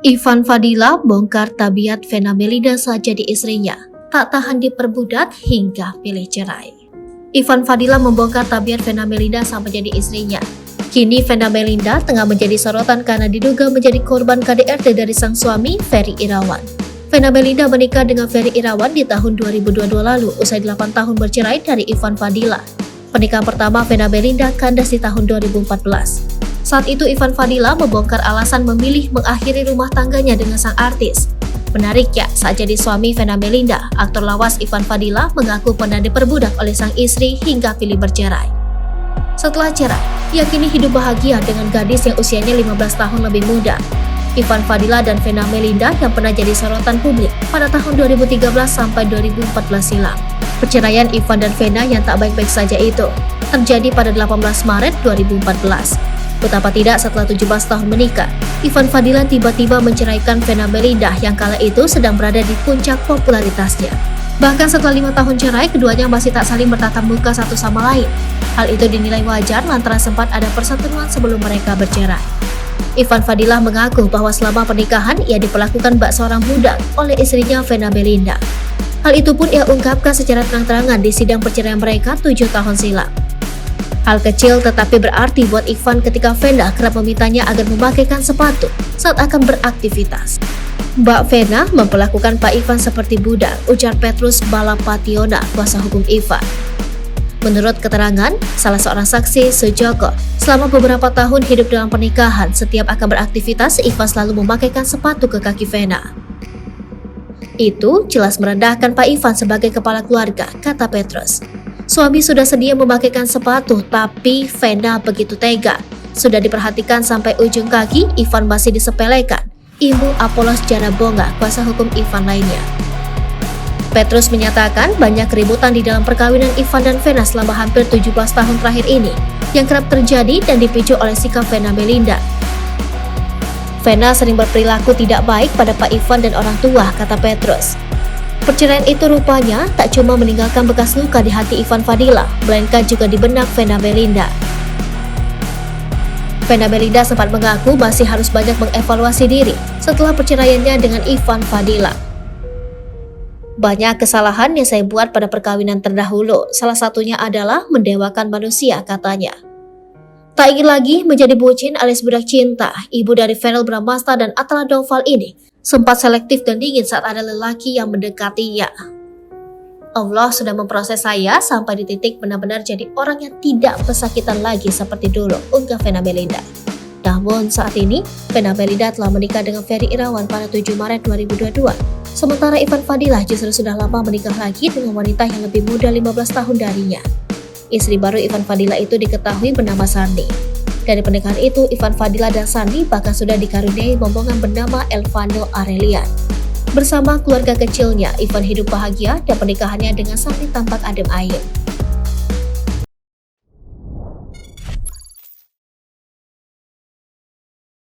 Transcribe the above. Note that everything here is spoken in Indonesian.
Ivan Fadila bongkar tabiat Vena Melinda saat jadi istrinya, tak tahan diperbudak hingga pilih cerai. Ivan Fadila membongkar tabiat Vena Melinda saat menjadi istrinya. Kini Vena Melinda tengah menjadi sorotan karena diduga menjadi korban KDRT dari sang suami, Ferry Irawan. Vena Melinda menikah dengan Ferry Irawan di tahun 2022 lalu, usai 8 tahun bercerai dari Ivan Fadila. Pernikahan pertama Vena Melinda kandas di tahun 2014. Saat itu Ivan Fadila membongkar alasan memilih mengakhiri rumah tangganya dengan sang artis. Menariknya, saat jadi suami Vena Melinda, aktor lawas Ivan Fadila mengaku pernah diperbudak oleh sang istri hingga pilih bercerai. Setelah cerai, ia kini hidup bahagia dengan gadis yang usianya 15 tahun lebih muda. Ivan Fadila dan Vena Melinda yang pernah jadi sorotan publik pada tahun 2013 sampai 2014 silam. Perceraian Ivan dan Vena yang tak baik-baik saja itu terjadi pada 18 Maret 2014. Betapa tidak, setelah 17 tahun menikah, Ivan Fadila tiba-tiba menceraikan Vena Melinda yang kala itu sedang berada di puncak popularitasnya. Bahkan setelah 5 tahun cerai, keduanya masih tak saling bertatap muka satu sama lain. Hal itu dinilai wajar lantaran sempat ada perseteruan sebelum mereka bercerai. Ivan Fadila mengaku bahwa selama pernikahan ia diperlakukan bak seorang budak oleh istrinya Vena Melinda. Hal itu pun ia ungkapkan secara terang-terangan di sidang perceraian mereka 7 tahun silam. Hal kecil tetapi berarti buat Ivan ketika Vena kerap memintanya agar memakaikan sepatu saat akan beraktivitas. Mbak Vena memperlakukan Pak Ivan seperti budak, ujar Petrus Balapationa, kuasa hukum Ivan. Menurut keterangan salah seorang saksi, Sujoko, selama beberapa tahun hidup dalam pernikahan, setiap akan beraktivitas, Ivan selalu memakaikan sepatu ke kaki Vena. Itu jelas merendahkan Pak Ivan sebagai kepala keluarga, kata Petrus. Suami sudah sedia memakaikan sepatu, tapi Vena begitu tega. Sudah diperhatikan sampai ujung kaki, Ivan masih disepelekan. Ibu Apolos Janabonga, kuasa hukum Ivan lainnya. Petrus menyatakan banyak keributan di dalam perkawinan Ivan dan Vena selama hampir 17 tahun terakhir ini, yang kerap terjadi dan dipicu oleh sikap Vena Melinda. Vena sering berperilaku tidak baik pada Pak Ivan dan orang tua, kata Petrus. Perceraian itu rupanya tak cuma meninggalkan bekas luka di hati Ivan Fadila, melainkan juga di benak Vena Melinda. Vena Melinda sempat mengaku masih harus banyak mengevaluasi diri setelah perceraiannya dengan Ivan Fadila. Banyak kesalahan yang saya buat pada perkawinan terdahulu, salah satunya adalah mendewakan manusia, katanya. Tak ingin lagi menjadi bucin alias budak cinta, ibu dari Verrell Bramasta dan Atala Doval ini sempat selektif dan dingin saat ada lelaki yang mendekatinya. Allah sudah memproses saya sampai di titik benar-benar jadi orang yang tidak pesakitan lagi seperti dulu, unggah Vena Melinda. Namun saat ini, Vena Melinda telah menikah dengan Ferry Irawan pada 7 Maret 2022. Sementara Ivan Fadila justru sudah lama menikah lagi dengan wanita yang lebih muda 15 tahun darinya. Istri baru Ivan Fadila itu diketahui bernama Sandi. Dari pernikahan itu, Ivan Fadila dan Sandi bahkan sudah dikaruniai momongan bernama Elvano Arelian. Bersama keluarga kecilnya, Ivan hidup bahagia dan pernikahannya dengan Sandi tampak adem ayem.